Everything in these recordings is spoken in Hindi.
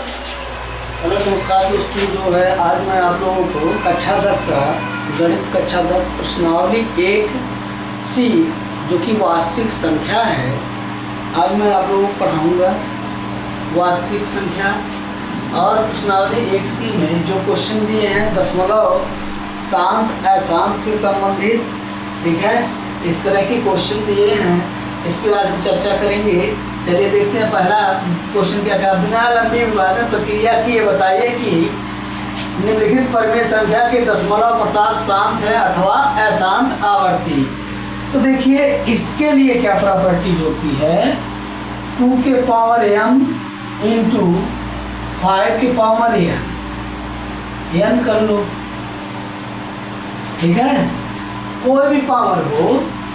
हेलो नमस्कार दोस्तों, जो है आज मैं आप लोगों को कक्षा 10 का गणित कक्षा 10 प्रश्नावली 1C जो कि वास्तविक संख्या है, आज मैं आप लोगों को पढ़ाऊंगा वास्तविक संख्या। और प्रश्नावली 1C में जो क्वेश्चन दिए हैं दशमलव, शांत, अशांत से संबंधित, ठीक है, इस तरह के क्वेश्चन दिए हैं, इस पर आज हम चर्चा करेंगे। चलिए देखते हैं पहला क्वेश्चन क्या कहा। बिना लंबी विभाजन प्रक्रिया की बताइए कि निम्नलिखित परिमेय संख्या के दशमलव प्रसार शांत है अथवा अशांत आवर्ती। तो देखिए इसके लिए क्या प्रॉपर्टी होती है, 2 के पावर m इंटू 5 के पावर n कर लो, ठीक है। कोई भी पावर हो,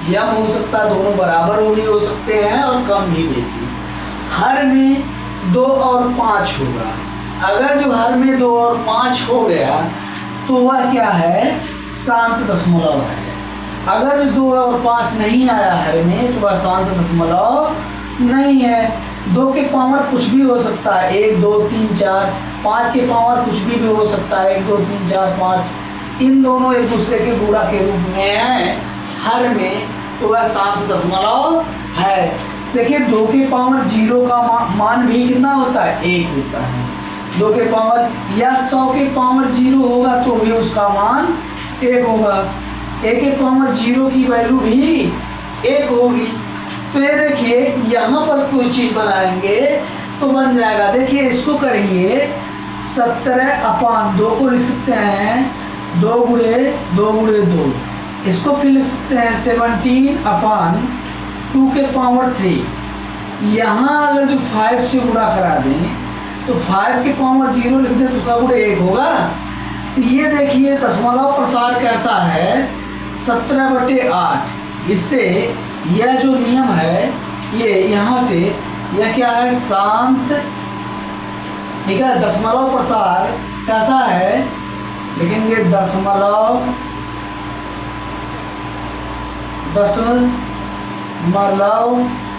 m हो सकता है, दोनों बराबर हो भी हो सकते हैं और कम भी बेसी। हर में 2 और 5 होगा। अगर जो हर में 2 और 5 हो गया तो वह क्या है, शांत दशमलव है। अगर जो 2 और 5 नहीं आया हर में तो वह शांत दशमलव नहीं है। 2 के पावर कुछ भी हो सकता है, 1 2 3 4। 5 के पावर कुछ भी हो सकता है, 1 2 3 4 5। इन दोनों एक दूसरे के गुणा के रूप में है हर में, तो वह शांत दशमलव है। देखिए 2 के पावर 0 का मान भी कितना होता है, 1 होता है। 2 के पावर या 100 के पावर 0 होगा तो भी उसका मान 1 होगा। 1 के पावर 0 की वैल्यू भी 1 होगी। तो ये देखिए यहाँ पर कोई चीज बनाएंगे तो बन जाएगा। देखिए इसको करेंगे 17/2 को लिख सकते हैं 2 गुणे 2। इसको फिर लिख सकते हैं 17/2 के पावर 3। यहाँ अगर जो 5 से गुणा करा दें तो 5 के पावर 0 लिख दें तो उसका गुणे 1 होगा। तो ये देखिए दशमलव प्रसार कैसा है, 17/8। इससे यह जो नियम है ये यहाँ से यह क्या है, शांत, ठीक है। दशमलव प्रसार कैसा है, लिखेंगे दशमलव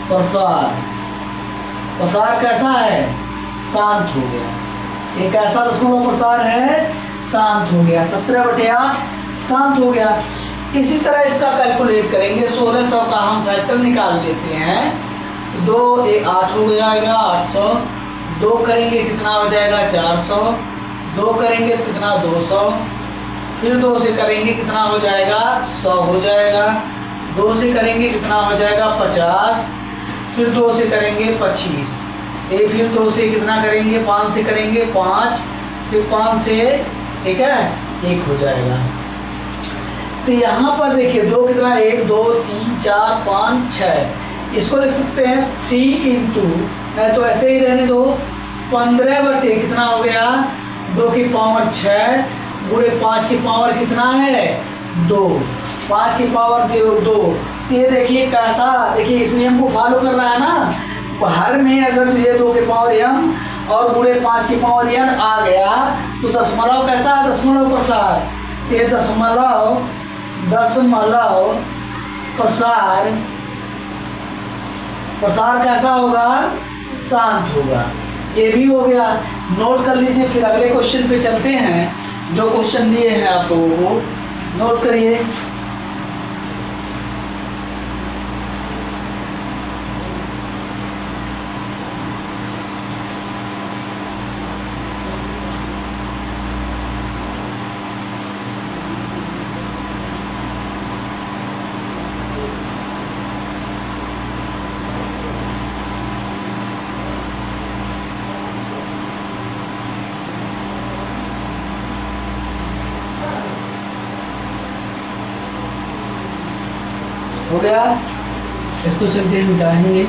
प्रसार कैसा है, शांत हो गया। एक ऐसा दशमलव प्रसार है, शांत हो गया। 17/8 शांत हो गया। इसी तरह इसका कैलकुलेट करेंगे, 1600 का हम फैक्टर निकाल लेते हैं। 2 8 हो जाएगा 800। 2 करेंगे कितना हो जाएगा 400। 2 करेंगे कितना 200। फिर 2 से करेंगे कितना हो जाएगा 100 हो जाएगा। 2 से करेंगे कितना हो जाएगा 50। फिर 2 से करेंगे 25। फिर 2 से कितना करेंगे, 5 से करेंगे 5। फिर 5 से, ठीक है, 1 हो जाएगा। तो यहाँ पर देखिए 2 कितना, 1 2 3 4 5 6। इसको लिख सकते हैं 3 इंटू, मैं तो ऐसे ही रहने दो, 15 कितना हो गया 2 की पावर 6 गुणे 5 की पावर कितना है 2। 5 की पावर 2। ये देखिए कैसा, देखिए इस नियम को फॉलो कर रहा है ना। हर में अगर ये 2 के पावर m और गुणे 5 की पावर n आ गया तो दशमलव कैसा है, दशमलव प्रसार। ये दशमलव प्रसार कैसा होगा, शांत होगा। ये भी हो गया, नोट कर लीजिए। फिर अगले क्वेश्चन पे चलते हैं। जो क्वेश्चन दिए हैं आप लोगों को नोट करिए। हो गया, इसको चलते हैं मिटाएंगे।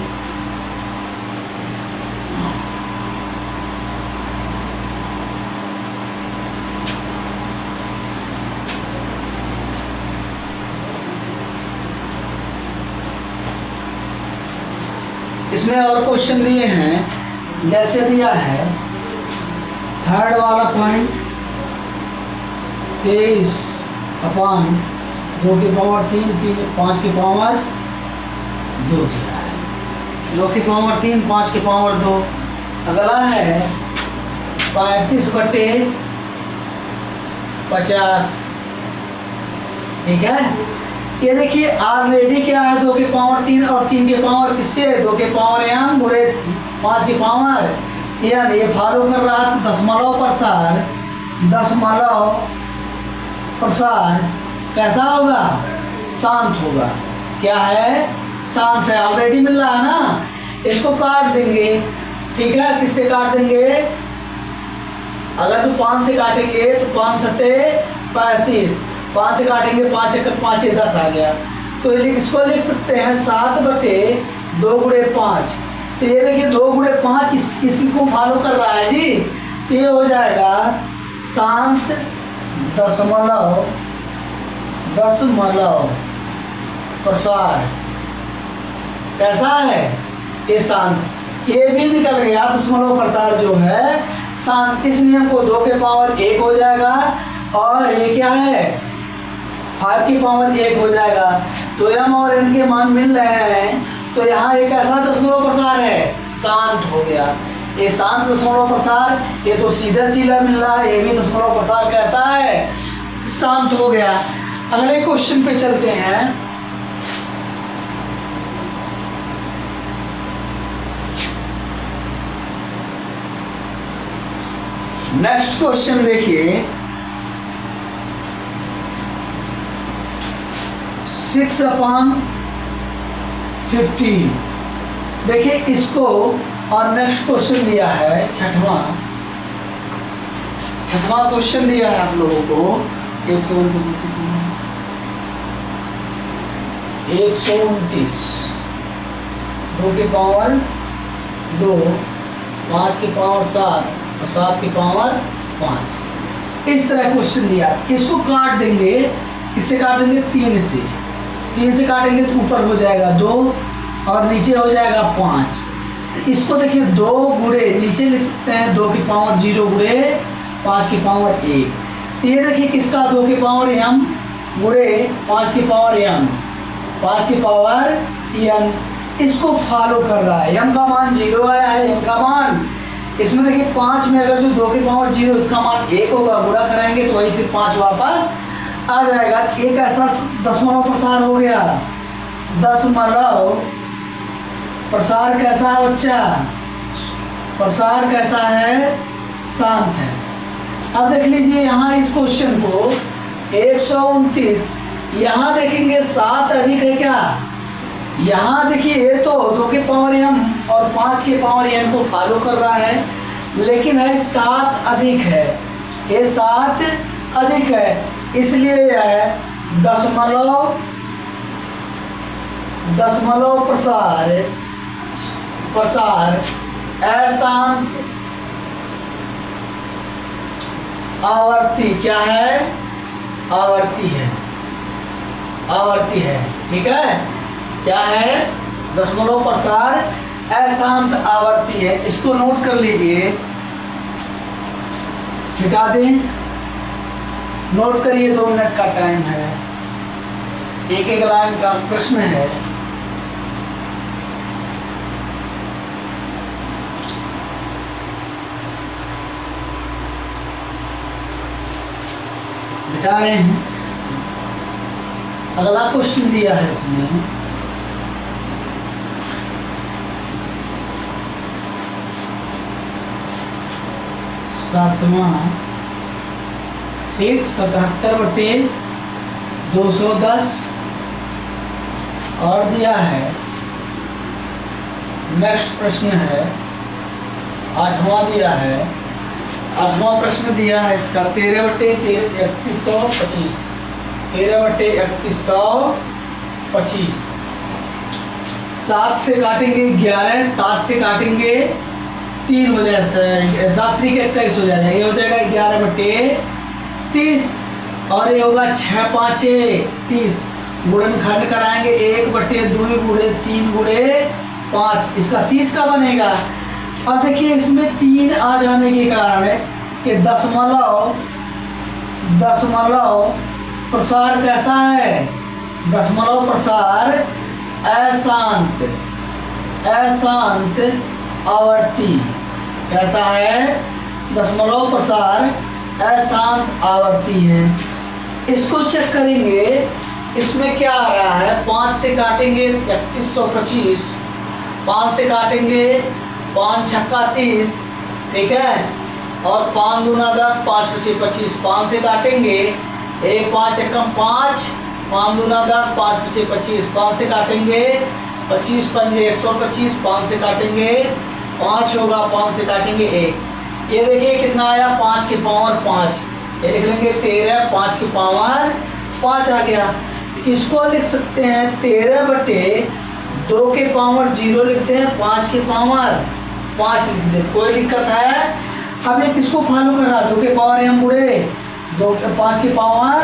इसमें और क्वेश्चन दिए हैं, जैसे दिया है थर्ड वाला पॉइंट 23/2 की पावर 3 5 की पावर 2 दिया है। 2 की पावर 3 5 की पावर 2। अगला है 35/50। ठीक है, ये देखिए ऑलरेडी क्या है, 2 के पावर 3 और 3 के पावर किसके, 2 के पावर m गुणे 5 के पावर n। ये फॉलो कर रहा था दशमलव प्रसार कैसा होगा, शांत होगा। क्या है, शांत है, ऑलरेडी मिल रहा है ना। इसको काट देंगे, ठीक है, किससे काट देंगे, अगर जो 5 से काटेंगे तो 5 सते 35, 5 से काटेंगे 5 1 5 10 आ गया। तो इसको लिख सकते हैं 7/2 गुणे 5। तो ये देखिए 2 गुणे 5 इसी को फॉलो कर रहा है जी। तो ये हो जाएगा शांत दशमलव प्रसार। कैसा है ये, शांत। ये भी निकल गया दशमलव प्रसार जो है शांत। इस नियम को 2 के पावर 1 हो जाएगा और ये क्या है 5 की पावर 1 हो जाएगा। तो m और n के मान मिल रहे हैं, तो यहाँ एक ऐसा दशमलव प्रसार है, शांत हो गया। ये शांत दशमलव प्रसार, ये तो सीधा मिल रहा है, ये भी दशमलव प्रसार कैसा है, शांत हो गया। अगले क्वेश्चन पे चलते हैं। नेक्स्ट क्वेश्चन देखिए, 6/15। देखिए इसको, और नेक्स्ट क्वेश्चन दिया है छठवां क्वेश्चन दिया है आप लोगों को 129, 2 के पावर 2, 5 के पावर 7 और 7 की पावर 5। इस तरह क्वेश्चन दिया। इसको काट देंगे, किससे काटेंगे, 3 से। 3 से काटेंगे तो ऊपर हो जाएगा 2 और नीचे हो जाएगा 5। तो इसको देखिए 2 गुणे, नीचे लिख सकते हैं 2 की पावर 0 गुणे 5 की पावर 1। तो ये देखिए किसका, 2 की पावर m गुणे 5 की पावर m, 5 की पावर n। इसको फॉलो कर रहा है। m का मान 0 आया है, m का मान, इसमें देखिए 5 में अगर जो 2 की पावर 0 इसका मान 1 होगा, गुणा करेंगे तो वही फिर 5 वापस आ जाएगा। एक ऐसा दशमलव प्रसार हो गया। दशमलव प्रसार कैसा है बच्चा, प्रसार कैसा है, शांत है। अब देख लीजिए यहाँ इस क्वेश्चन को 129, यहाँ देखेंगे 7 अधिक है क्या, यहाँ देखिए ये तो 2 के पावर m और 5 के पावर n को फॉलो कर रहा है, लेकिन है 7 अधिक है, ये 7 अधिक है, इसलिए यह है दशमलव प्रसार अशांत आवर्ती। क्या है, आवर्ती है। ठीक है, क्या है, दशमलव प्रसार अशांत आवर्ती है। इसको नोट कर लीजिए, मिटा दें, नोट करिए, 2 मिनट का टाइम है, एक लाइन का प्रश्न है। मिटा रहे हैं। अगला क्वेश्चन दिया है इसमें, सातवां, 177/210 और दिया है। नेक्स्ट प्रश्न है 8वां दिया है, 8वां प्रश्न दिया है इसका 13/3125, 13/3125। 7 से काटेंगे 11, 7 से काटेंगे 3 हो जाएगा, 7 3 के 21 हो जाएगा, ये हो जाएगा 11/30 और ये होगा 6 5 30। गुणनखंड कराएंगे 1/2 गुणे 3 गुणे 5, इसका 30 का बनेगा। अब देखिए इसमें 3 आ जाने के कारण कि दशमलव प्रसार कैसा है, दशमलव प्रसार अशांत आवर्ती। कैसा है, दशमलव प्रसार अशांत आवर्ती है। इसको चेक करेंगे, इसमें क्या आ रहा है, 5 से काटेंगे 3125, 5 से काटेंगे 5 छक्का 30, ठीक है, और 5 दूना 10, 5 पचे 25, 5 से काटेंगे 1 5 एकम 5, 5 दूना 10, 5 पचे 25, 5 से काटेंगे 25 पंजे 125, 5 से काटेंगे 5 होगा, 5 से काटेंगे 1। ये देखिए कितना आया, 5 की पावर 5, ये लिख लेंगे 13, 5 की पावर 5 आ गया। इसको लिख सकते हैं 13 बटे 2 के पावर 0 लिखते हैं, 5 के पावर 5 लिख देते, कोई दिक्कत है। अब एक इसको फॉलो कर रहा, 2 के पावर हम बुढ़े 5 के पावर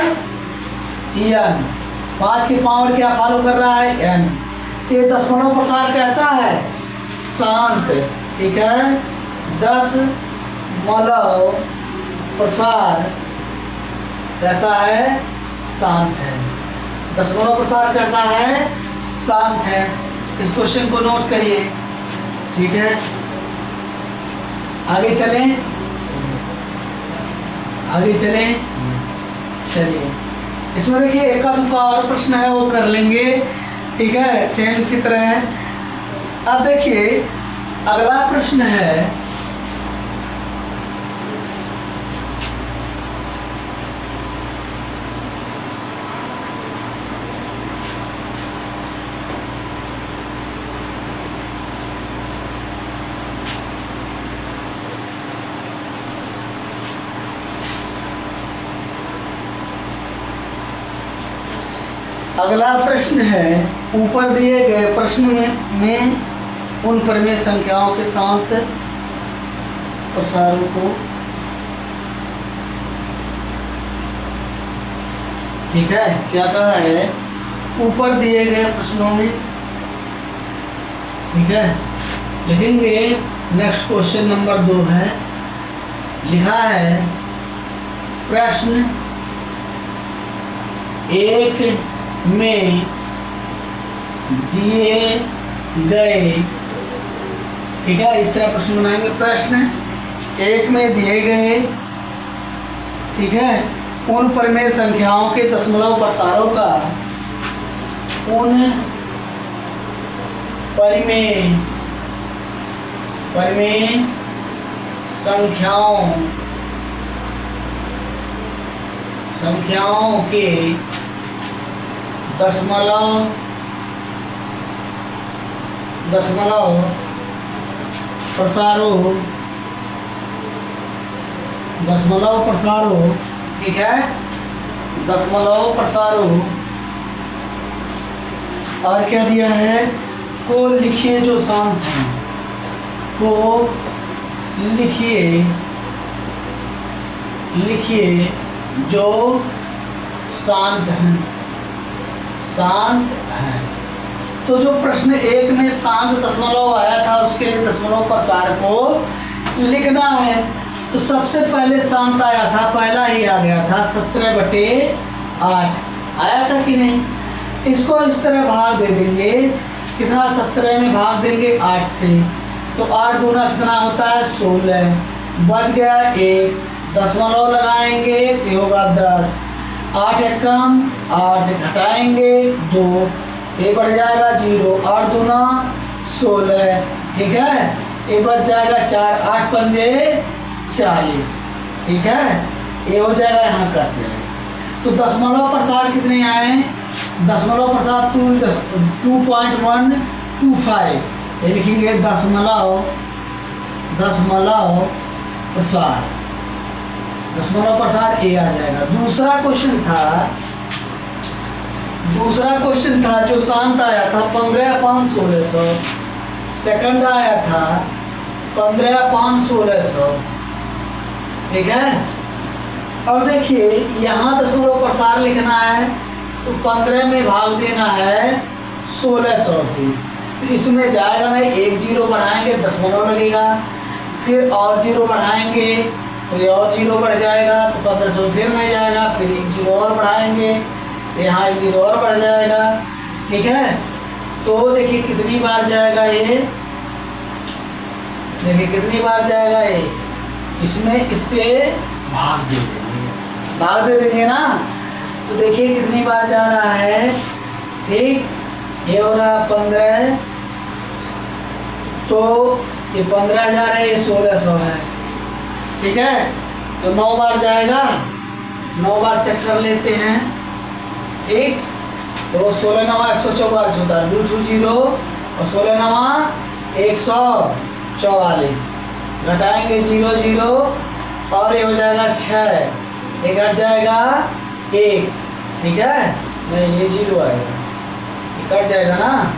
n, 5 के पावर क्या फॉलो कर रहा है n। ये दशमलव प्रसार कैसा है, शांत, ठीक है, दशमलव प्रसार कैसा है, शांत है। दशमलव प्रसार कैसा है, शांत है। इस क्वेश्चन को नोट करिए, ठीक है। आगे चलें, आगे चलें, चलिए। इसमें देखिए एका दुक्का और प्रश्न है, वो कर लेंगे, ठीक है, सेम इसी तरह है। अब देखिए अगला प्रश्न है, अगला प्रश्न है, ऊपर दिए गए प्रश्न में उन परिमेय संख्याओं के साथ प्रसारों को, ठीक है, क्या कहा है, ऊपर दिए गए प्रश्नों में, ठीक है, लिखेंगे। नेक्स्ट क्वेश्चन नंबर 2 है, लिखा है प्रश्न 1 में दिए गए, ठीक है, इस तरह प्रश्न बनाएंगे। प्रश्न 1 में दिए गए, ठीक है, उन परिमेय संख्याओं के दशमलव प्रसारों का, उन परिमेय संख्याओं के दशमलव प्रसारों, ठीक है, दशमलव प्रसारों, और क्या दिया है, को लिखिए जो शांत हैं, को लिखिए जो शांत हैं। तो जो प्रश्न 1 में शांत दशमलव आया था, उसके लिए दशमलव प्रसार को लिखना है। तो सबसे पहले शांत आया था, पहला ही आ गया था, 17/8 आया था कि नहीं। इसको इस तरह भाग दे देंगे, कितना, 17 में भाग देंगे 8 से, तो 8 दूना कितना होता है, 16, बच गया 1, दशमलव लगाएंगे तो होगा 10, 8 एकम 8, घटाएंगे 2, ये बढ़ जाएगा 0, 8 दूना 16, ठीक है, ये बच जाएगा 4, 8 पंजे 40, ठीक है, ये हो जाएगा, यहाँ कट जाएगा। तो दशमलव प्रसार कितने आए, दशमलव प्रसार 2.125, ये लिखेंगे दशमलव प्रसार ए आ जाएगा। दूसरा क्वेश्चन था जो शांत आया था 15/5/1600, सेकंड आया था 15/5/1600, ठीक है। अब देखिए यहाँ दशमलव प्रसार लिखना है, तो 15 में भाग देना है 1600 से, तो इसमें जाएगा नहीं, 1 0 बढ़ाएंगे दशमलव लगेगा, फिर और 0 बढ़ाएंगे तो ये और 0 बढ़ जाएगा, तो 1500 फिर नहीं जाएगा, फिर 1 0 और बढ़ाएंगे, यहाँ 1 0 और बढ़ जाएगा, ठीक है। तो देखिए कितनी बार जाएगा ये, देखिए कितनी बार जाएगा ये, इसमें इससे भाग दे देंगे, भाग दे देंगे ना। तो देखिए कितनी बार जा रहा है, ठीक, ये हो रहा 15, तो ये 15,000 है, ये 1600 है, ठीक है। तो 9 बार जाएगा, 9 बार चेक कर लेते हैं, ठीक। तो 16 नवा 144 होता है, 2 0 और 16 नवा 144, घटाएंगे 0 0 और ये हो जाएगा 6, ये घट जाएगा 1, ठीक है, नहीं ये 0 आएगा, ये कट जाएगा ना।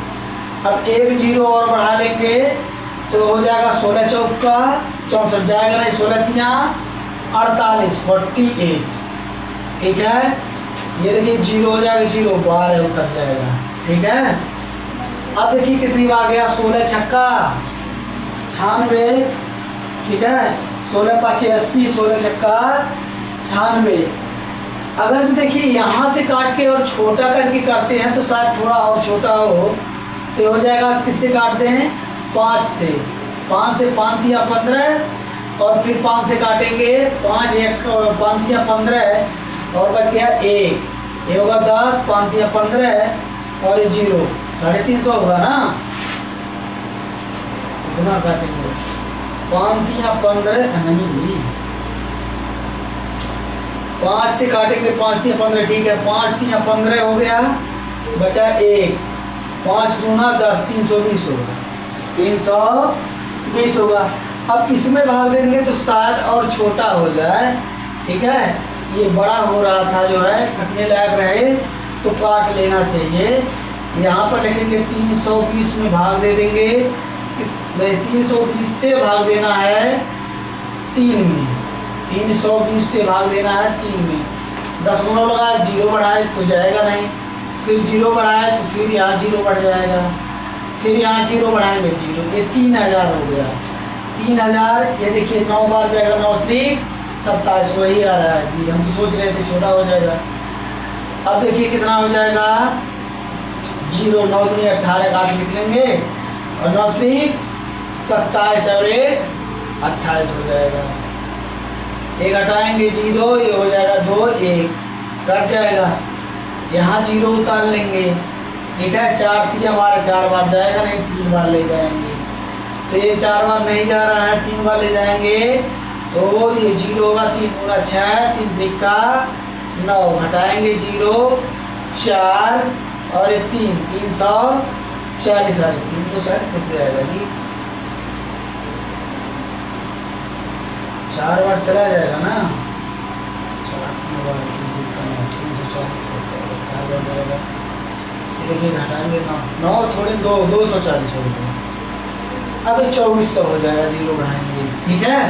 अब 1 0 और बढ़ा लेंगे तो हो जाएगा 16 चौका 64, जाएगा नहीं, 16 तिया 48, 48, ठीक है। ये देखिए 0 हो जाएगा, 0 12 उतर जाएगा, ठीक है। अब देखिए कितनी बार गया, 16 छक्का 96, ठीक है, 16 5 80, 16 छक्का 96। अगर जो देखिए यहाँ से काट के और छोटा करके काटते हैं तो शायद थोड़ा और छोटा हो, तो हो जाएगा किससे काटते हैं, 5 से, 5 से 5 तिया 15 और फिर 5 से काटेंगे, 5 1 5 तिया 15 और बच गया 1, ये होगा 10, 5 तिया 15 और ये 0, 350 होगा ना। इतना काटेंगे, 5 तिया 15 नहीं, 5 से काटेंगे, 5 तिया 15, ठीक है, 5 तिया 15 हो गया, बचा 1, 5 दूना 10, 320 होगा, 320 होगा। अब इसमें भाग देंगे तो शायद और छोटा हो जाए, ठीक है, ये बड़ा हो रहा था जो है, कटने लायक रहे तो काट लेना चाहिए। यहाँ पर लिखेंगे 320 में भाग दे देंगे, नहीं 320 से भाग देना है 3 में, 320 से भाग देना है 3 में, 10 गुना लगा, 0 बढ़ाए तो जाएगा नहीं, फिर 0 बढ़ाए तो फिर यहाँ 0 बढ़ जाएगा, फिर यहाँ 0 बढ़ाएंगे 0, ये 3000 हो गया, 3000। ये देखिए 9 बार जाएगा, 9 3 27, वही आ रहा है जी, हम तो सोच रहे थे छोटा हो जाएगा। अब देखिए कितना हो जाएगा, 0 9 3 18 काट लिख लेंगे और 9 3 27 और 1 28 हो जाएगा, एक हटाएंगे 0, ये हो जाएगा 2, 1 कट जाएगा, यहाँ 0 उतार लेंगे, ठीक है। 4 तिया हमारा 4 बार जाएगा नहीं, 3 बार ले जाएंगे, तो ये 4 बार नहीं जा रहा है, 3 बार ले जाएंगे, तो ये 0 होगा, 3 गुना 6, 3 त्रिका 9, घटाएंगे 0 4 और ये 3 340, 340 कैसे आएगा जी, 4 बार चला जाएगा ना, 4 बार 340 जाएगा, ये देखिए घटाएंगे 9 थोड़े 240 हो गए, अब 2400 हो जाएगा, 0 बढ़ाएंगे, ठीक है,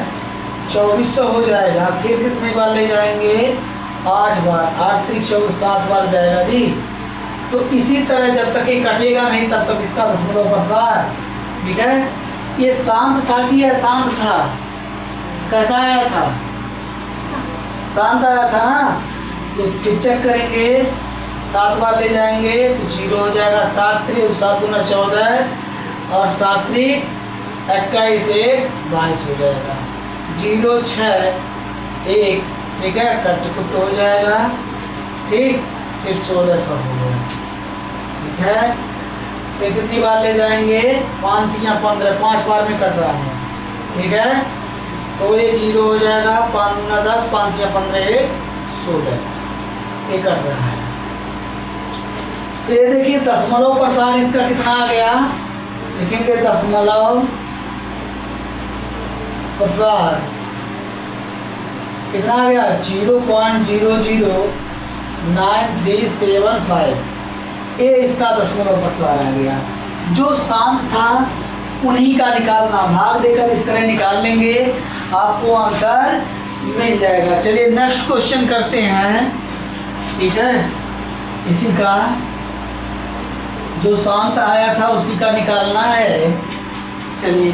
2400 हो जाएगा। फिर कितने बार ले जाएंगे, 8 बार, 8 3 24, 7 बार जाएगा जी। तो इसी तरह जब तक ये कटेगा नहीं तब तक इसका दशमलव प्रसार, ठीक है। ये शांत था कि अशांत था, कैसा आया था, शांत आया था ना। तो फिर चेक करेंगे, 7 बार ले जाएंगे तो 0 हो जाएगा, 7 3 7 गुना 14 और 7 3 21 1 22 हो जाएगा, 0 6 1, ठीक है, कट कुट हो जाएगा, ठीक। फिर 1600 हो गया, ठीक है। फिर कितनी बार ले जाएंगे, 5 3 15, 5 बार में कट रहा है, ठीक है। तो ये 0 हो जाएगा, 5 गुना 10, 5 3 15 1 16, ये कट रहा है। तो ये देखिए दशमलव प्रसार इसका कितना आ गया, लिखेंगे दशमलव प्रसार कितना आ गया, 0.009375, ये इसका दशमलव प्रसार आ गया। जो शांत था उन्हीं का निकालना, भाग देकर इस तरह निकाल लेंगे, आपको आंसर मिल जाएगा। चलिए नेक्स्ट क्वेश्चन करते हैं, ठीक है। इसी का जो शांत आया था उसी का निकालना है। चलिए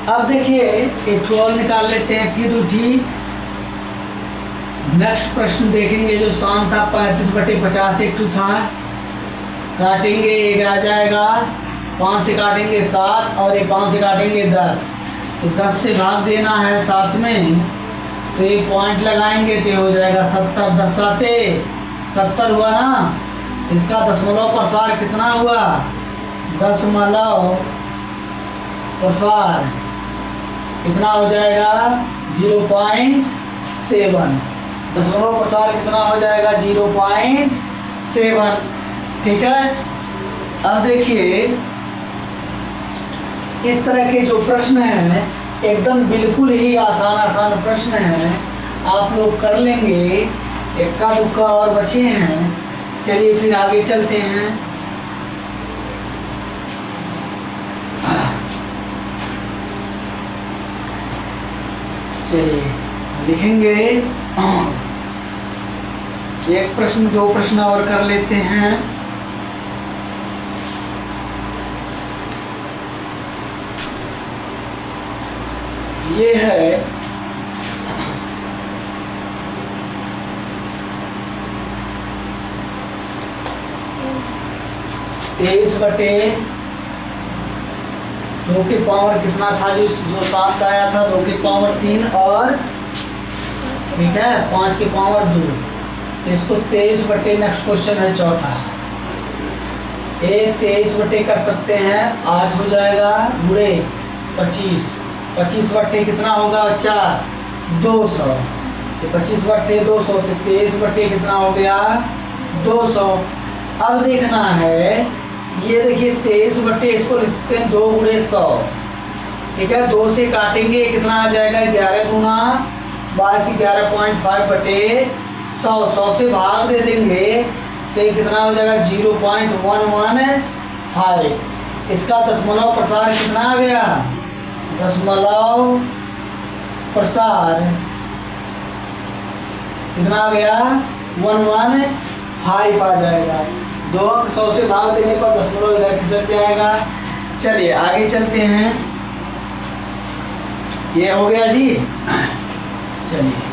अब देखिए एक ठो और निकाल लेते हैं, टी टू टी। नेक्स्ट प्रश्न देखेंगे, जो शांत था 35/50 एक ठो था, काटेंगे एक आ जाएगा, 5 से काटेंगे 7 और ये 5 से काटेंगे 10, तो 10 से भाग देना है 7 में, तो ये पॉइंट लगाएंगे तो ये हो जाएगा 70। 10 साते 70 हुआ ना। इसका दशमलव प्रसार कितना हुआ? दशमलव प्रसार कितना हो जाएगा? 0.7। दशमलव प्रसार कितना हो जाएगा? 0.7। ठीक है। अब देखिए इस तरह के जो प्रश्न हैं एकदम बिल्कुल ही आसान प्रश्न हैं, आप लोग कर लेंगे। इक्का दुक्का और बचे हैं। चलिए फिर आगे चलते हैं। चलिए लिखेंगे। एक प्रश्न, दो प्रश्न और कर लेते हैं। ये है 23/2 के पावर कितना था जो 7 आया था? 2 के पावर 3 और ठीक है 5 के पावर 2। इसको 23/, नेक्स्ट क्वेश्चन है चौथा। 23/, कर सकते हैं 8 हो जाएगा गुणे 25। 25/, कितना होगा बच्चा? 200। तो 25/, 200। तो 23/, कितना हो गया? 200। अब देखना है, ये देखिए 23/, इसको लिख सकते हैं 2 गुणे 100। ठीक है, 2 से काटेंगे कितना आ जाएगा? 11 गुना 22, 11.5/100। 100 से भाग दे देंगे तो ये कितना हो जाएगा? 0.115। इसका दशमलव प्रसार कितना आ गया? दशमलव प्रसार कितना आ गया? 115 आ जाएगा। 2 अंक 100 से भाग देने पर दशमलव इधर खिसक जाएगा। चलिए आगे चलते हैं। ये हो गया जी। चलिए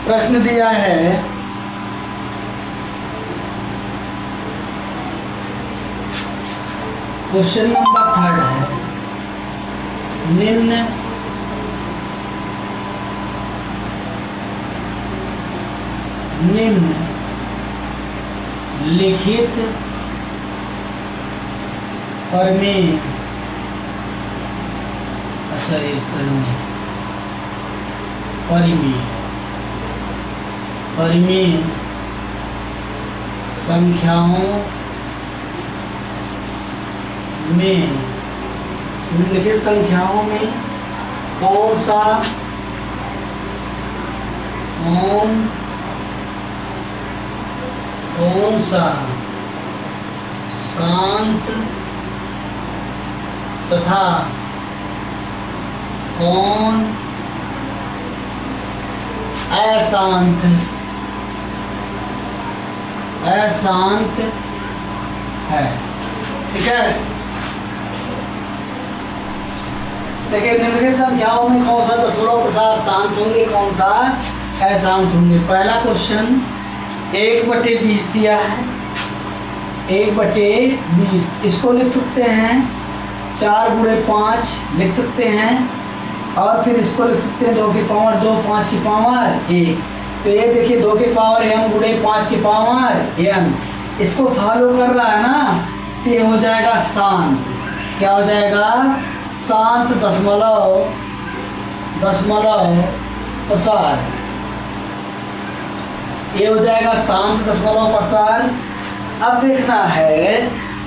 प्रश्न दिया है क्वेश्चन नंबर 3 है, निम्न लिखित परिमेय, अच्छा इस परिमेय संख्याओं में निम्नलिखित संख्याओं में कौन सा शांत तथा कौन अशांत है। ठीक है, देखिए निम्नलिखित संख्याओं में कौन सा दशमलव प्रसार शांत होंगे, कौन सा अशांत होंगे। पहला क्वेश्चन 1/20 दिया है। 1/20 इसको लिख सकते हैं 4 गुणे 5 लिख सकते हैं, और फिर इसको लिख सकते हैं 2 की पावर 2, 5 की पावर 1। तो ये देखिए 2 के पावर m गुणे 5 की पावर n, इसको फॉलो कर रहा है ना, तो ये हो जाएगा शांत। क्या हो जाएगा? शांत दशमलव प्रसार। ये हो जाएगा शांत दशमलव प्रसार। अब देखना है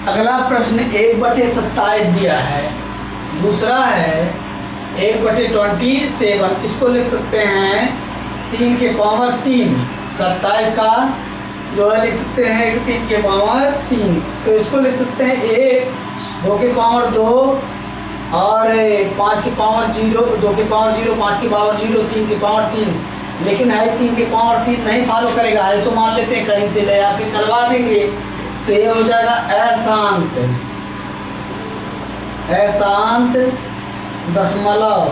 अगला प्रश्न 1/27 दिया है। दूसरा है 1/27, इसको लिख सकते हैं 3 के पावर 3। 27 का जो है लिख सकते हैं 3 के पावर 3। तो इसको लिख सकते हैं 1, 2 के पावर 2 और 5 की पावर 0, 2 के पावर 0, 5 की पावर 0, 3 की पावर 3। लेकिन है 3 के पावर 3 नहीं फॉलो करेगा, है तो मान लेते हैं कहीं से ले आके करवा देंगे। तो ये हो जाएगा अशांत। अशांत दशमलव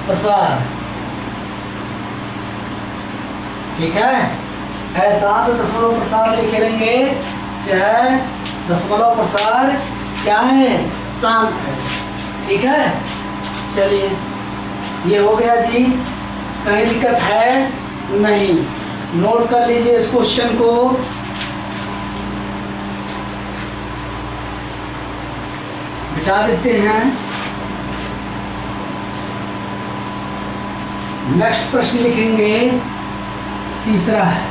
प्रसार। ठीक है, अशांत दशमलव प्रसार लिखे रहेंगे, चाहे दशमलव प्रसार क्या है, शांत है। ठीक है, चलिए ये हो गया जी, कहीं दिक्कत है नहीं। नोट कर लीजिए इस क्वेश्चन को। बिठा देते हैं। नेक्स्ट प्रश्न लिखेंगे, तीसरा है।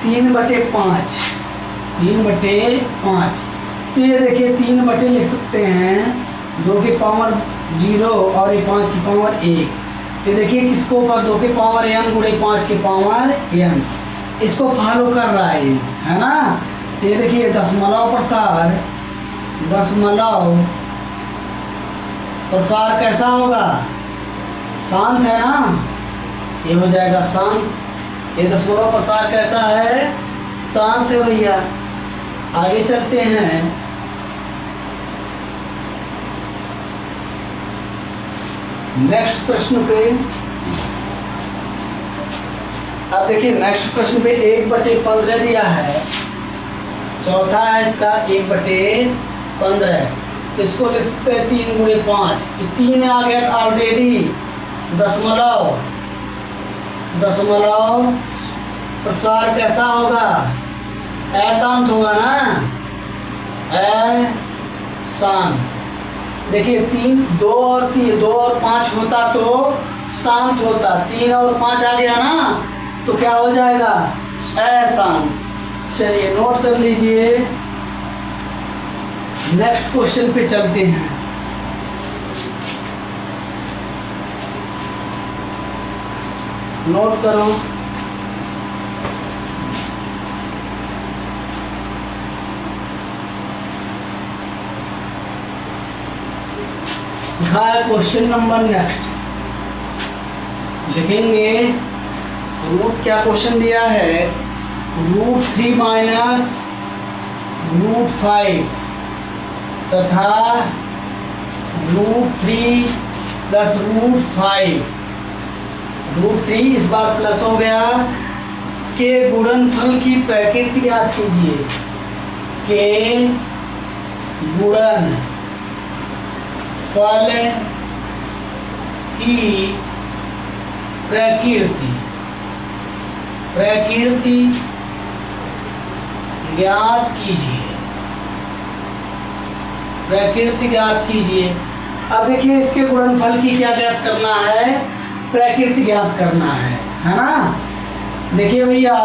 3/5, 3/5। तो ये देखिए 3 लिख सकते हैं, 2 की पावर 0 और ये 5 की पावर 1। ये देखिए किसको पर 2 की पावर n गुणे 5 की पावर n, इसको फॉलो कर रहा है ना। तो ये देखिए दशमलव प्रसार, दशमलव प्रसार कैसा होगा, शांत है ना, ये हो जाएगा शांत। ये दशमलव प्रसार कैसा है, शांत है भैया। आगे चलते हैं। नेक्स्ट प्रश्न पे, अब देखिए नेक्स्ट प्रश्न पे 1/15 दिया है। चौथा है इसका 1/15, तो इसको लिख सकते हैं 3 गुणे 5। तो 3 आ गया ऑलरेडी, दशमलव, दशमलव प्रसार कैसा होगा, अशांत होगा ना, अशांत। देखिए 2 और 5 होता तो शांत होता, 3 और 5 आ गया ना, तो क्या हो जाएगा, अशांत। चलिए नोट कर लीजिए। नेक्स्ट क्वेश्चन पे चलते हैं। नोट करो। क्वेश्चन नंबर नेक्स्ट लिखेंगे। रूट क्या क्वेश्चन दिया है, √3 माइनस √5 तथा √3 प्लस √5। √3 इस बार प्लस हो गया, के गुणनफल की प्रकृति याद कीजिए, के गुणन फल की प्रकृति, प्रकृति ज्ञात कीजिए, प्रकृति ज्ञात कीजिए। अब देखिए इसके गुणनफल की क्या ज्ञात करना है, प्रकृति ज्ञात करना है ना। देखिए भैया,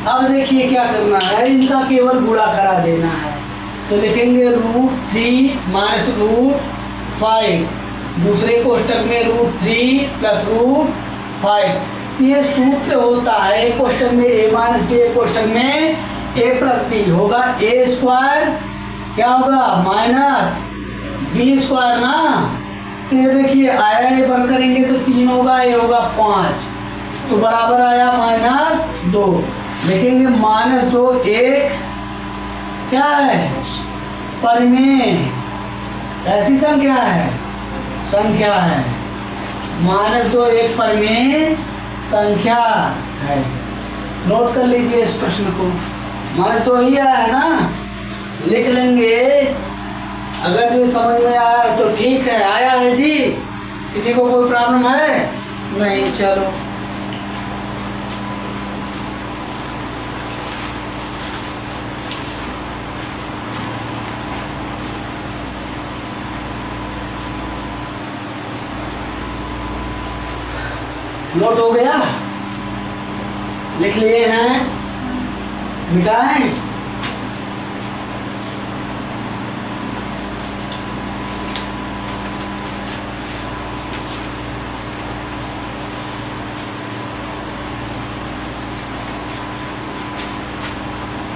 अब देखिए क्या करना है, इनका केवल गुणा करा देना है। तो लिखेंगे √3 माइनस √5, दूसरे कोष्टक में √3 प्लस √5। ये सूत्र होता है, एक कोष्टक में a माइनस b, एक कोष्टक में a प्लस b होगा, a स्क्वायर क्या होगा माइनस b स्क्वायर ना। तो ये देखिए आया, ये बंद करेंगे तो 3 होगा, ये होगा 5, तो बराबर आया -2। लिखेंगे -2 एक क्या है, परिमेय, ऐसी संख्या है, संख्या है। -2 एक परिमेय संख्या है। नोट कर लीजिए इस प्रश्न को। -2 ही आया है ना, लिख लेंगे। अगर जो समझ में आया तो ठीक है, आया है जी, किसी को कोई प्रॉब्लम है नहीं। चलो नोट हो गया, लिख लिए हैं, मिटाएं।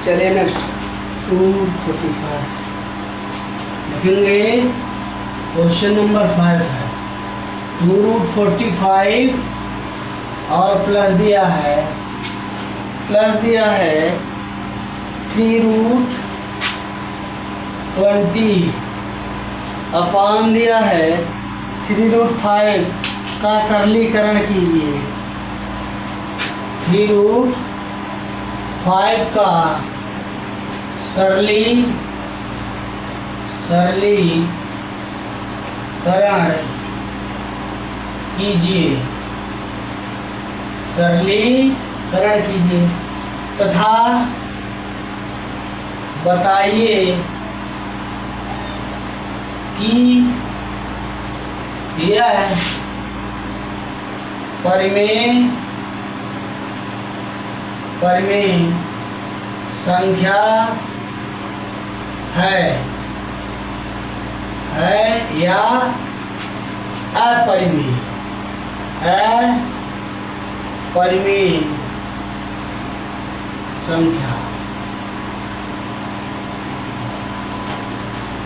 चलिए नेक्स्ट 245 लिखेंगे। क्वेश्चन नंबर 5 है 2√45 और प्लस दिया है 3√20 अपान दिया है 3√5 का सरलीकरण कीजिए। 3√5 का सरलीकरण कीजिए तथा बताइए कि यह परिमेय संख्या है या अपरिमेय संख्या।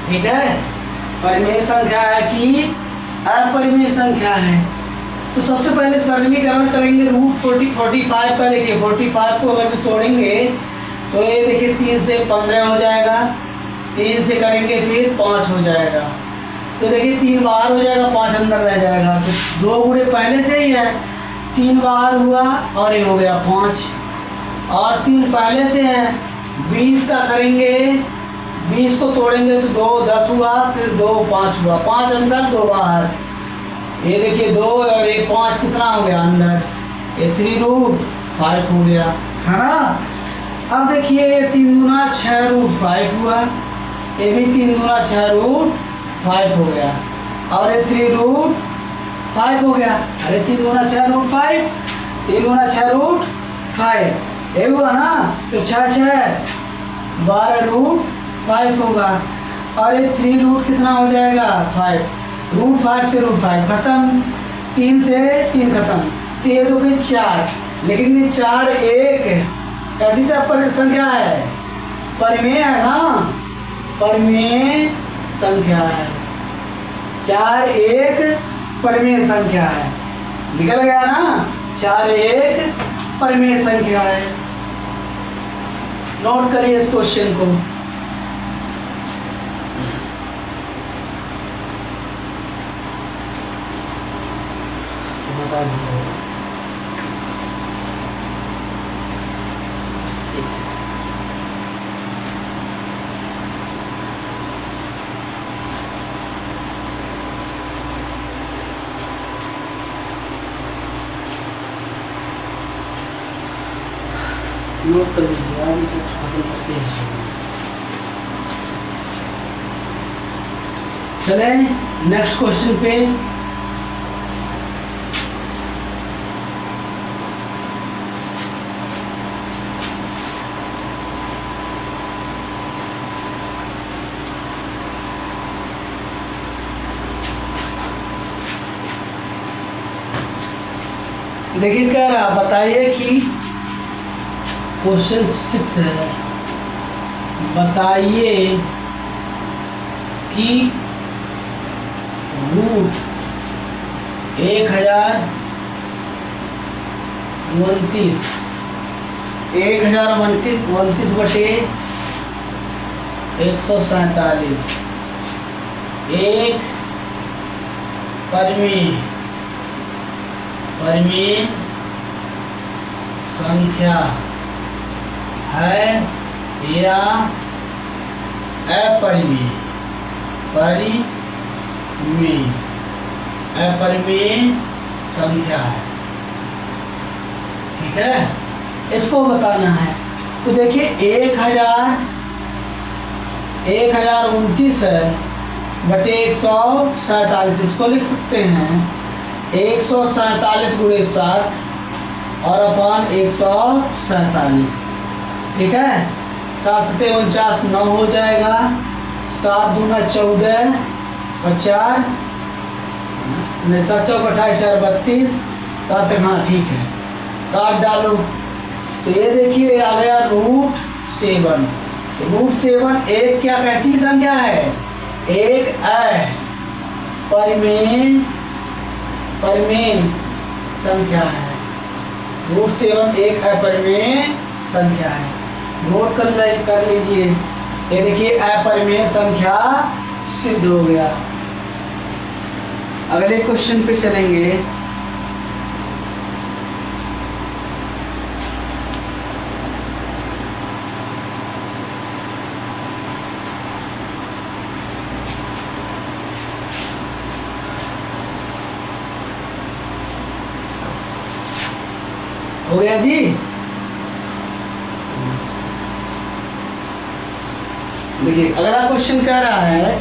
ठीक है, परिमेय संख्या है कि अपरिमेय संख्या है। तो सबसे पहले सरलीकरण करेंगे। √45 का देखिए 45 को अगर जो तोड़ेंगे तो ये देखिए 3 से 15 हो जाएगा, 3 से करेंगे फिर 5 हो जाएगा। तो देखिए 3 बाहर हो जाएगा, 5 अंदर रह जाएगा। तो 2 गुणे पहले से ही है, 3 बाहर हुआ और ये हो गया 5 और 3 पहले से है। 20 का करेंगे, 20 को तोड़ेंगे तो 2 10 हुआ, फिर 2 5 हुआ, 5 अंदर 2 बाहर। ये देखिए 2 और ये 5 कितना हो गया अंदर, ये 3√5 हो गया, है ना। अब देखिए ये 3 दूना 6√5 हुआ, ये भी 3 दूना 6√5 हो गया और ये 3√5 हो गया। अरे 3 दूना 6√5, 3 दूना 6√5 ये हुआ ना। तो 6 12√5 होगा और ये 3 कितना हो जाएगा 5, √5 से √5 खत्म, 3 से 3 खत्म, तो ये तो फिर 4। लेकिन ये 4 एक कैसी संख्या है, परिमेय है ना, परिमेय संख्या है। 4 एक परिमेय संख्या है, निकल गया ना। 4 एक परिमेय संख्या है। नोट करिए इस क्वेश्चन को। नोट कर लीजिए, आज इसे खत्म करते हैं। चले नेक्स्ट क्वेश्चन पे। देखिए कह रहा, बताइए कि क्वेश्चन 6 है, बताइए कि √1029 बटे 147 एक परिमेय संख्या है या अपरिमेय संख्या है। ठीक है, इसको बताना है। तो देखिए 1029 है बटे 147, इसको लिख सकते हैं 147 गुणे 7 और अपान 147। ठीक है, 7 7 49 9 हो जाएगा, 7 दूना 14 और 4 7 चौक 28 4 32 7 हाँ ठीक है, काट डालो। तो ये देखिए आ गया √7। √7 एक क्या कैसी संख्या है, एक परिमेय संख्या है। √7 एक अपरिमेय संख्या है। नोट कर लीजिए। ये देखिए अपरिमेय संख्या सिद्ध हो गया। अगले क्वेश्चन पे चलेंगे। हो गया जी। देखिए अगला क्वेश्चन कह रहा है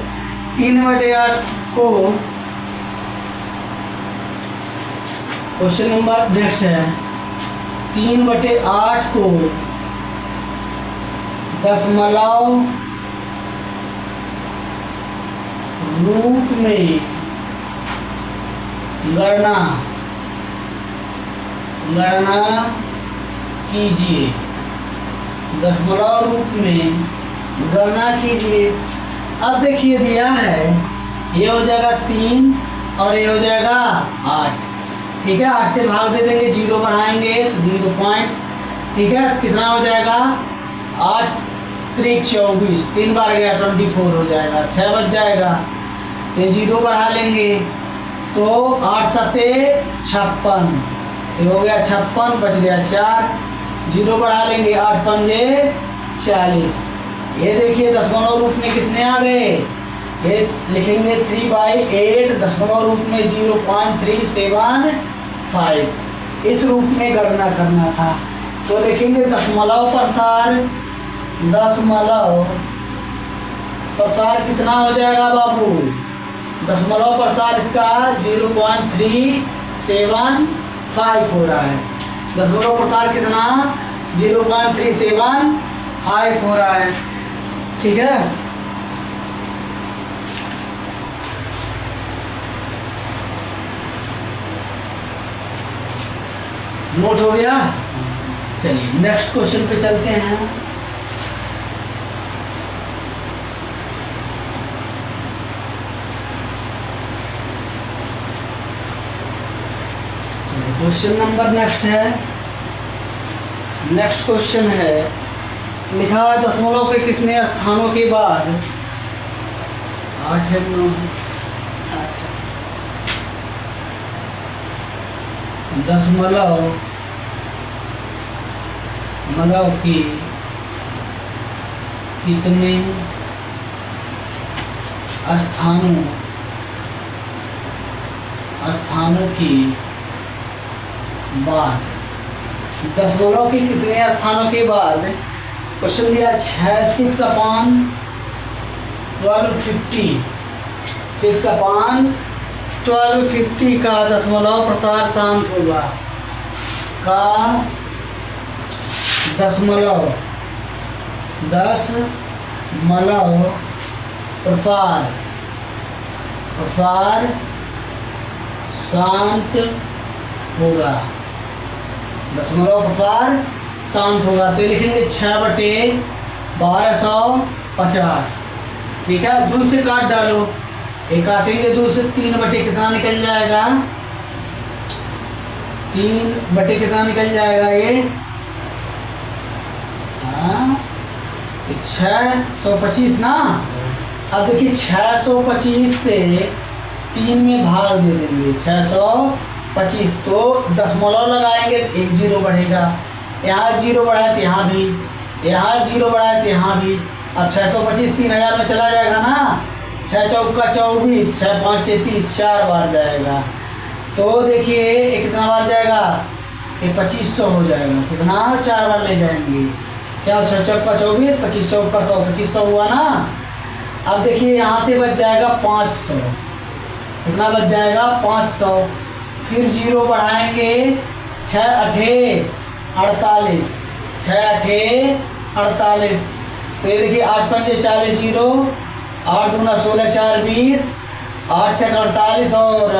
3/8 को, क्वेश्चन नंबर नेक्स्ट है 3/8 को दशमलव रूप में गणना कीजिए। दशमलव रूप में गणना कीजिए। अब देखिए दिया है, ये हो जाएगा 3 और ये हो जाएगा 8। ठीक है, 8 से भाग दे देंगे, 0 बढ़ाएंगे तो 0 पॉइंट। ठीक है, तो कितना हो जाएगा 8 3 24, 3 बार गया 24 हो जाएगा, 6 बच जाएगा। ये 0 बढ़ा लेंगे तो 8 7 56, ये हो गया 56, बच गया 4। 0 बढ़ा लेंगे 8 5 40। ये देखिए दशमलव रूप में कितने आ गए, ये लिखेंगे 3/8 दशमलव रूप में 0.375। इस रूप में गणना करना था तो लिखेंगे दशमलव प्रसार कितना हो जाएगा बाबू। दशमलव प्रसार इसका 0.375 हो रहा है। दशमलव प्रसार कितना 0.375 हो रहा है। ठीक है, नोट हो गया। चलिए नेक्स्ट क्वेश्चन पे चलते हैं। क्वेश्चन नंबर नेक्स्ट क्वेश्चन है, लिखा है दशमलव के कितने स्थानों के बाद 8 है 9 दशमलव की कितने स्थानों की बाद, दशमलव के कितने स्थानों के बाद। क्वेश्चन दिया 6/1250, 6/1250 का दशमलव प्रसार शांत होगा, का दशमलव प्रसार शांत होगा, दशमलव प्रसार शांत होगा। तो लिखेंगे 6/1250। ठीक है, 2 से काट डालो, ये काटेंगे 2 से, 3/, कितना निकल जाएगा 3/, कितना निकल जाएगा ये 625 ना। अब देखिए 625 से 3 में भाग दे देंगे 625, तो दशमलव लगाएंगे 1 0 बढ़ेगा, यहाँ 0 बढ़ाए तो यहाँ भी, यहाँ 0 बढ़ाए तो यहाँ भी। अब 625 3000 में चला जाएगा ना, 6 चौका 24, 6 5 30, 4 बार जाएगा। तो देखिए ये कितना बार जाएगा, ये 2500 हो जाएगा। कितना 4 बार ले जाएंगे, क्या 6 चौका 24, 25 चौका 100, 2500 हुआ ना। अब देखिए यहाँ से बच जाएगा 500, कितना बच जाएगा 500। फिर 0 बढ़ाएंगे 6 8 48, 6 8 48। तो ये देखिए 8 5 40, 0 8 दूना 16 4 20, 8 6 48 और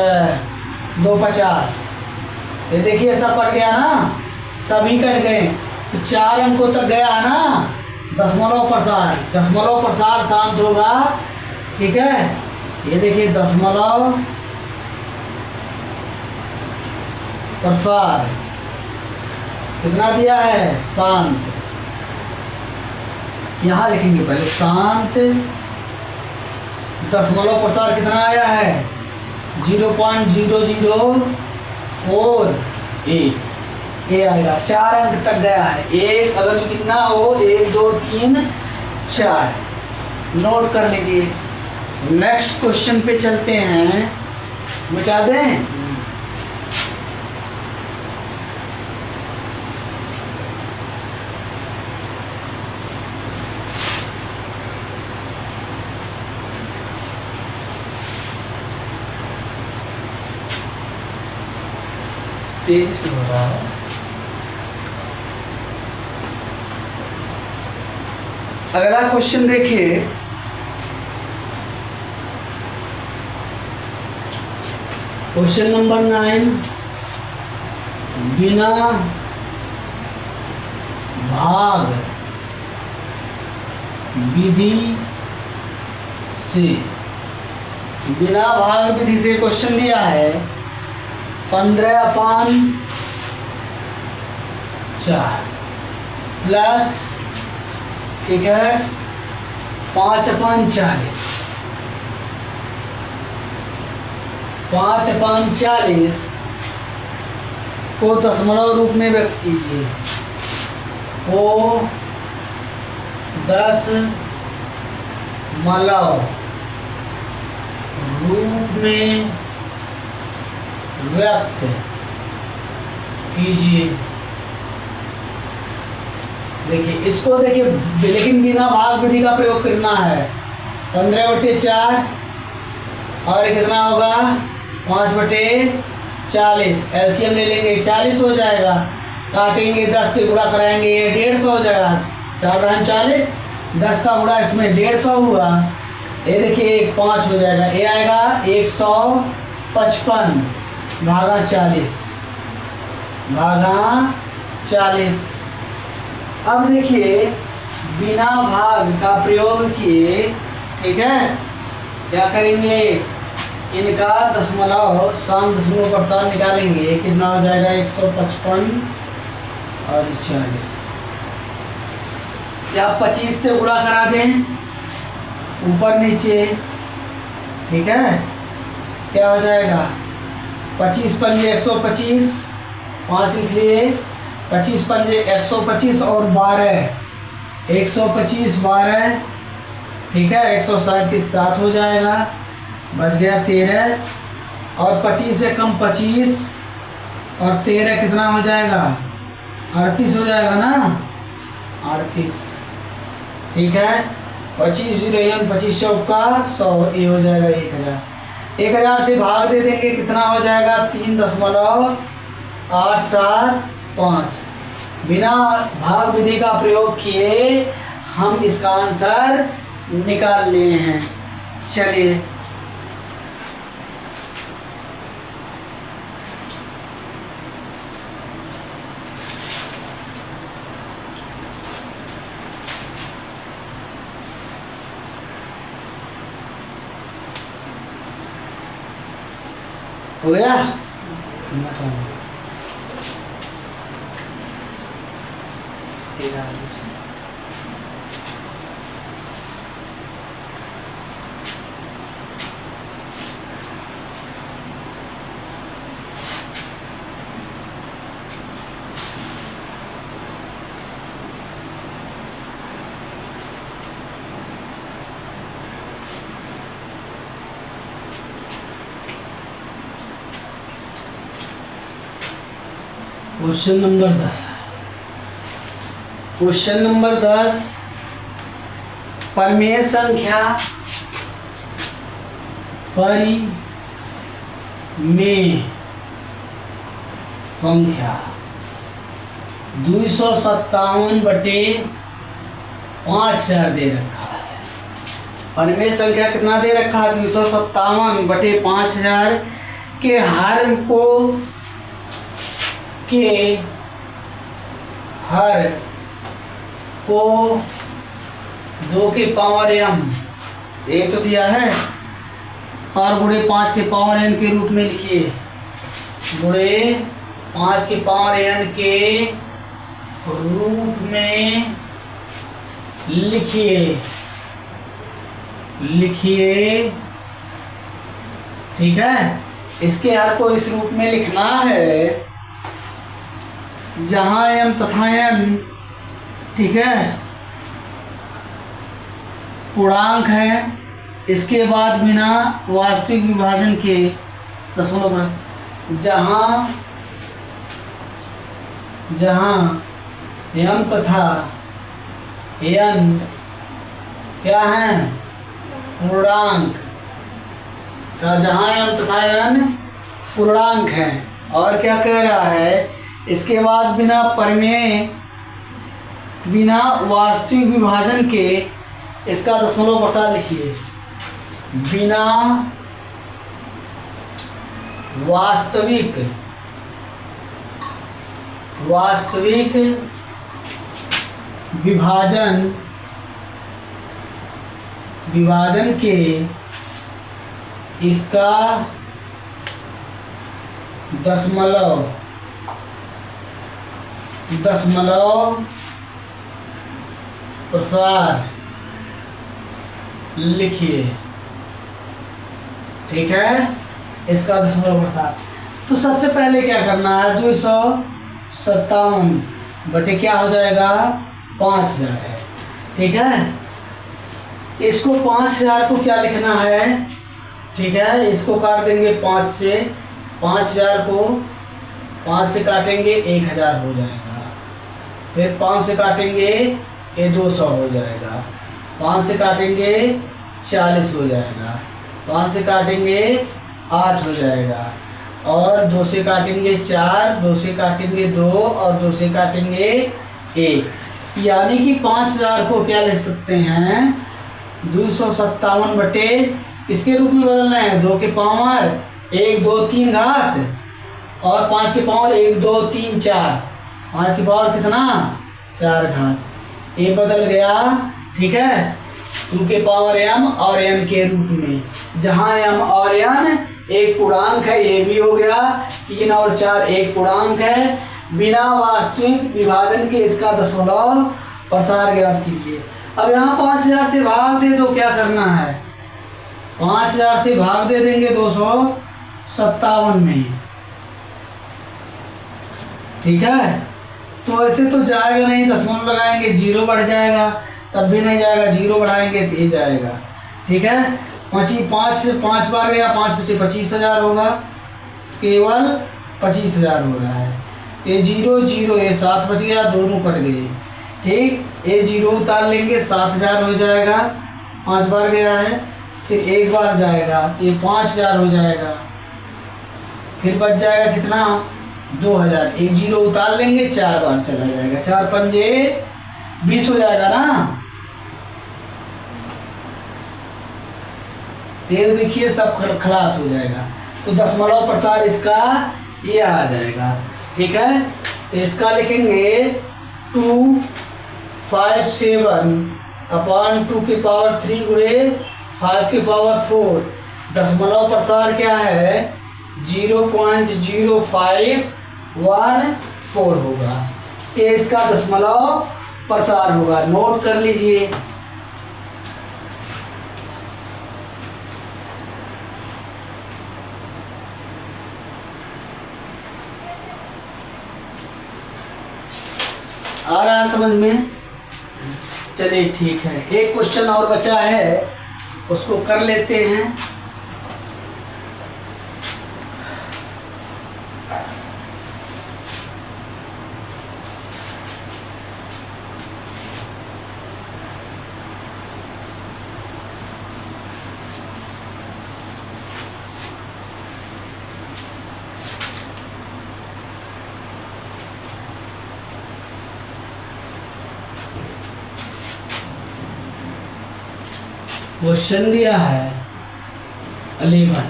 2 50। ये देखिए सब कट गया ना, सभी कट गए, तो 4 अंकों तक गया ना दशमलव प्रसार शांत होगा। ठीक है, ये देखिए दशमलव प्रसार कितना दिया है शांत, यहाँ लिखेंगे पहले शांत, दशमलव प्रसार कितना आया है 0.0048, ये आएगा। 4 अंक तक गया है। एक अगर जो कितना हो 1 2 3 4 नोट कर लीजिए। नेक्स्ट क्वेश्चन पे चलते हैं, मिटा दें। तेजी से हो रहा है। अगला क्वेश्चन देखिए, क्वेश्चन नंबर 9, बिना भाग विधि से, बिना भाग विधि से क्वेश्चन दिया है 15/4 प्लस, ठीक है 5/40, 5/40 को दशमलव रूप में व्यक्त कीजिए, को दशमलव रूप में व्यक्त कीजिए। देखिए इसको देखिए, लेकिन बिना भाग विधि का प्रयोग करना है। 15/4 और ये कितना होगा 5/40, एलसीएम ले लेंगे 40 हो जाएगा, काटेंगे 10 से गुणा कराएंगे ये 150 हो जाएगा, 4 दाम 40, 10 का गुणा इसमें 150 हुआ, ये देखिए 5 हो जाएगा, ये आएगा 155 भागा 40 भागा 40। अब देखिए बिना भाग का प्रयोग किए, ठीक है, क्या करेंगे, इनका दशमलव शांत दशमलव प्रसार निकालेंगे, कितना हो जाएगा 155 और 40, या 25 से गुणा करा दें ऊपर नीचे, ठीक है, क्या हो जाएगा 25 पंजे 125, 5 लिख लिए, 25 पंजे 125 और 12, 125 12, ठीक है 137 7 हो जाएगा, बच गया 13, और 25 से कम 25 और 13 कितना हो जाएगा 38 हो जाएगा ना, 38, ठीक है 25 0 25 चौका 100, ये हो जाएगा 1000। 1000 से भाग दे देंगे, कितना हो जाएगा 3.875। बिना भाग विधि का प्रयोग किए हम इसका आंसर निकाल लिए हैं। चलिए हो गया। क्वेश्चन नंबर 10, क्वेश्चन नंबर 10, परिमेय संख्या, परिमेय संख्या 257/5000 दे रखा है। परिमेय संख्या कितना दे रखा है 257/5000 के हर को हर को 2 के पावर m, एक तो दिया है, और गुणे 5 के पावर n के रूप में लिखिए, गुणे 5 के पावर n के रूप में लिखिए, ठीक है। इसके हर को इस रूप में लिखना है जहां m तथा n, ठीक है, पूर्णांक है। इसके बाद बिना वास्तविक विभाजन के दशमलव पर जहां m तथा n क्या है, पूर्णांक, जहां m तथा n पूर्णांक है। और क्या कह रहा है, इसके बाद बिना परिमेय, बिना वास्तविक विभाजन के इसका दशमलव प्रसार लिखिए। बिना वास्तविक विभाजन के इसका दशमलव प्रसार लिखिए, ठीक है, इसका दशमलव प्रसार। तो सबसे पहले क्या करना है, 257 बटे क्या हो जाएगा, 5000 है, ठीक है। इसको 5000 को क्या लिखना है, ठीक है, इसको काट देंगे 5 से, 5000 को 5 से काटेंगे 1000 हो जाएगा, फिर 5 से काटेंगे ये 200 हो जाएगा, 5 से काटेंगे 40 हो जाएगा, 5 से काटेंगे 8 हो जाएगा, और 2 से काटेंगे 4, 2 से काटेंगे 2, और 2 से काटेंगे 1। यानी कि 5000 को क्या लिख सकते हैं, 257 बटे किसके रूप में बदलना है, 2 के पावर 1 2 3 घात, और 5 के पावर 1 2 3 4, 5 की पावर कितना 4 घात, ये बदल गया, ठीक है, 2 के पावर m और n के रूप में। जहाँ m और n एक पूर्णांक है, ये भी हो गया, 3 और 4 एक पूर्णांक है। बिना वास्तविक विभाजन के इसका दशमलव प्रसार ज्ञात कीजिए। अब यहाँ 5000 से भाग दे दो, क्या करना है, 5000 से भाग दे देंगे 257 में, ठीक है। तो ऐसे तो जाएगा नहीं, दशमलव लगाएंगे 0 बढ़ जाएगा, तब भी नहीं जाएगा, 0 बढ़ाएंगे तो ये जाएगा, ठीक है। 5 बार गया, 5 पचे 25000 होगा, केवल 25000 हो रहा है। ये 0 0, ये 7 बच गया, दोनों कट गए, ठीक, ये 0 उतार लेंगे, 7000 हो जाएगा, 5 बार गया है, फिर 1 बार जाएगा, ये 5000 हो जाएगा, फिर बच जाएगा कितना 2000, एक 0 उतार लेंगे, 4 बार चला जाएगा, 4 पंजे 20 हो जाएगा ना। ये देखिए सब खलास हो जाएगा, तो दशमलव प्रसार इसका ये आ जाएगा, ठीक है। तो इसका लिखेंगे 257/2 के पावर 3 गुणे 5 के पावर 4, दशमलव प्रसार क्या है 0.0514 होगा, ये इसका दशमलव प्रसार होगा, नोट कर लीजिए। आ रहा है समझ में, चलिए ठीक है। एक क्वेश्चन और बचा है, उसको कर लेते हैं। क्वेश्चन दिया है 11,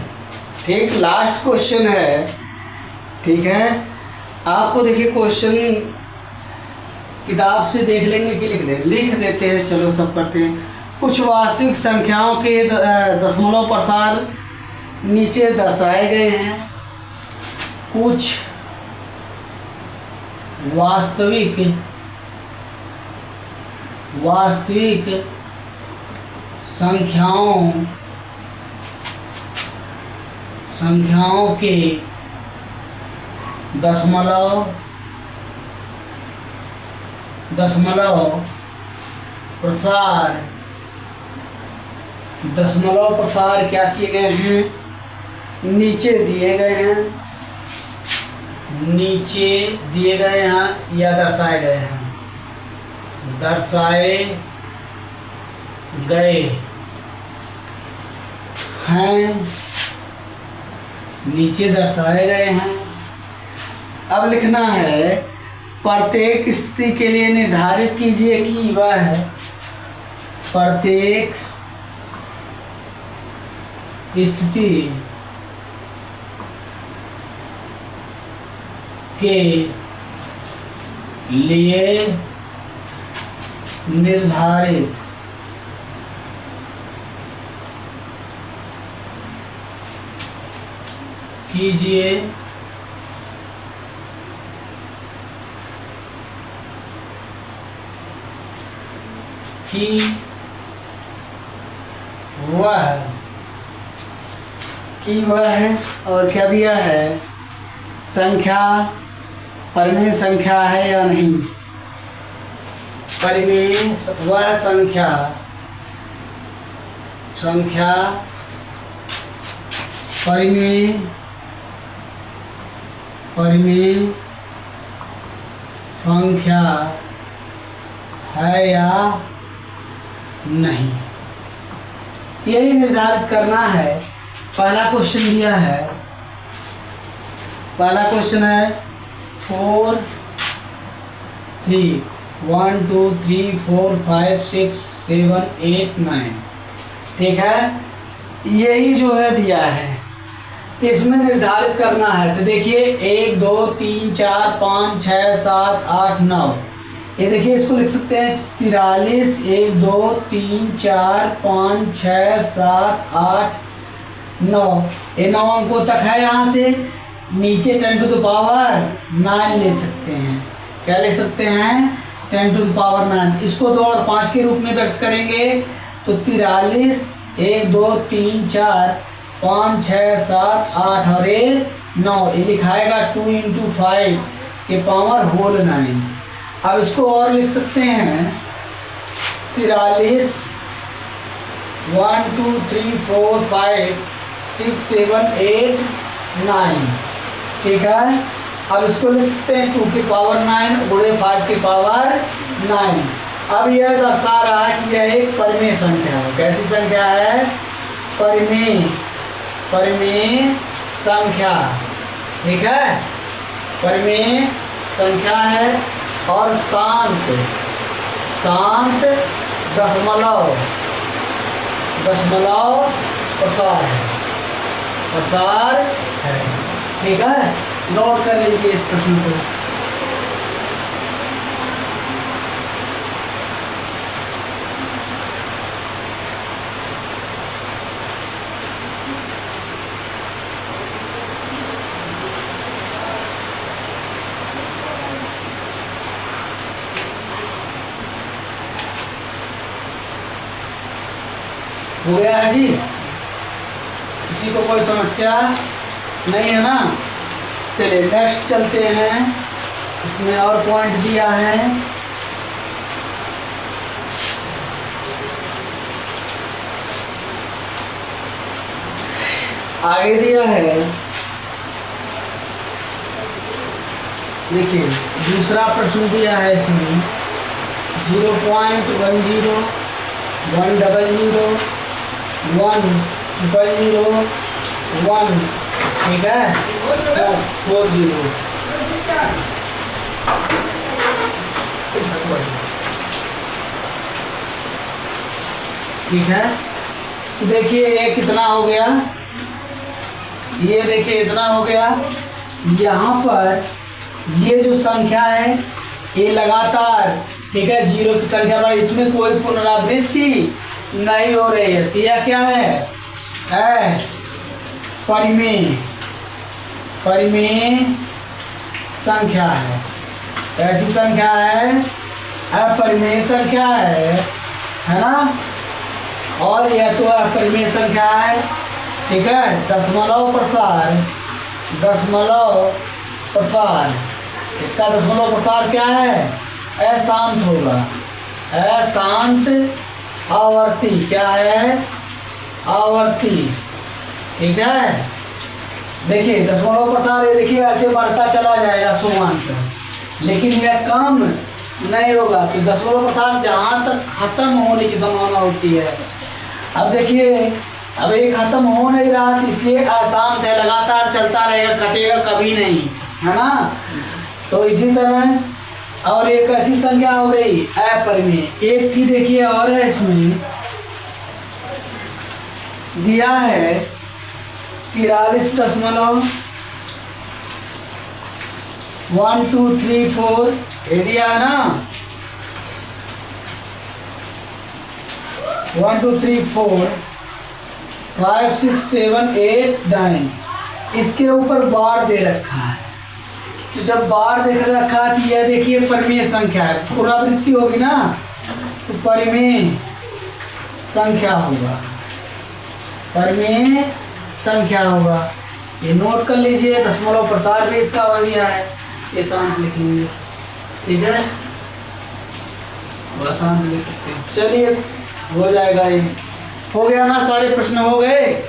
ठीक, लास्ट क्वेश्चन है, ठीक है। आपको देखिए क्वेश्चन किताब से देख लेंगे कि लिख देते हैं, चलो सब करते हैं। कुछ वास्तविक संख्याओं के दशमलव प्रसार नीचे दर्शाए गए हैं। कुछ वास्तविक वास्तविक संख्याओं के दशमलव प्रसार क्या किए गए हैं, नीचे दिए गए हैं या दर्शाए गए हैं, नीचे दर्शाए गए हैं। अब लिखना है प्रत्येक स्थिति के लिए निर्धारित कीजिए कि वह है प्रत्येक स्थिति के लिए निर्धारित कीजिए कि वह है, और क्या दिया है, संख्या परिमेय संख्या है या नहीं, वह संख्या परिमेय संख्या है या नहीं, यही निर्धारित करना है। पहला क्वेश्चन दिया है, पहला क्वेश्चन है 4 3 1 2 3 4 5 6 7 8 9, ठीक है, यही जो है दिया है, इसमें निर्धारित करना है। तो देखिए 1 2 3 4 5 6 7 8 9, ये देखिए इसको लिख सकते हैं 43 1 2 3 4 5 6 7 8 9, ये 9 अंकों तक है। यहाँ से नीचे 10 टू द पावर 9 ले सकते हैं, क्या ले सकते हैं, 10 टू द पावर 9। इसको 2 और 5 के रूप में व्यक्त करेंगे तो 43 1 2 3 4 5 6 7 8 और 9, ये लिखाएगा 2 × 5 के पावर होल 9। अब इसको और लिख सकते हैं 43 1 2 3 4 5 6 7 8 9, ठीक है। अब इसको लिख सकते हैं 2 की पावर 9 गुणे 5 की पावर 9। अब यह दर्शा रहा है कि यह एक परिमेय संख्या है। कैसी संख्या है, परिमेय संख्या, ठीक है, परिमेय संख्या है और शांत दशमलव प्रसार है, ठीक है। नोट कर लीजिए इस प्रश्न को। हो गया है जी, किसी को कोई समस्या नहीं है ना। चलिए नेक्स्ट चलते हैं, इसमें और पॉइंट दिया है। आगे दिया है, देखिए दूसरा प्रश्न दिया है इसमें 0.10 100 1 ठीक है 40, ठीक है। देखिए ये कितना हो गया, ये देखिए इतना हो गया। यहाँ पर ये जो संख्या है ये लगातार, ठीक है, 0 की संख्या पर इसमें कोई पुनरावृत्ति नहीं हो रही है। तो यह क्या है परिमेय संख्या है। ऐसी संख्या है अपरिमेय संख्या है ना, और यह तो अपरिमेय संख्या है, ठीक है। दशमलव प्रसार, इसका दशमलव प्रसार क्या है, अशांत होगा, अशांत आवर्ती, क्या है, आवर्ती, ठीक है। देखिए दशमलव प्रसार, ये देखिए ऐसे बढ़ता चला जाएगा सोमांत, लेकिन यह कम नहीं होगा। तो दशमलव प्रसार जहाँ तक खत्म होने की संभावना होती है, अब देखिए अब ये खत्म हो नहीं रहा, इसलिए अशांत है, लगातार चलता रहेगा, कटेगा कभी नहीं, है ना। तो इसी तरह और एक ऐसी संख्या हो गई अपरिमेय। एक की देखिए और है, इसमें दिया है 43.12345, ये दिया है ना 1 2 3 4 5 6 7 8 9, इसके ऊपर बार दे रखा है। तो जब बार देख रखा है तो यह देखिए परिमेय संख्या है, पुनरावृत्ति होगी ना, तो परिमेय संख्या होगा, परिमेय संख्या होगा। ये नोट कर लीजिए, दशमलव प्रसार भी इसका हो गया है, ये शांत लिखेंगे, ठीक है, बड़ा शांत लिख सकते हैं। चलिए हो जाएगा, ये हो गया ना, सारे प्रश्न हो गए।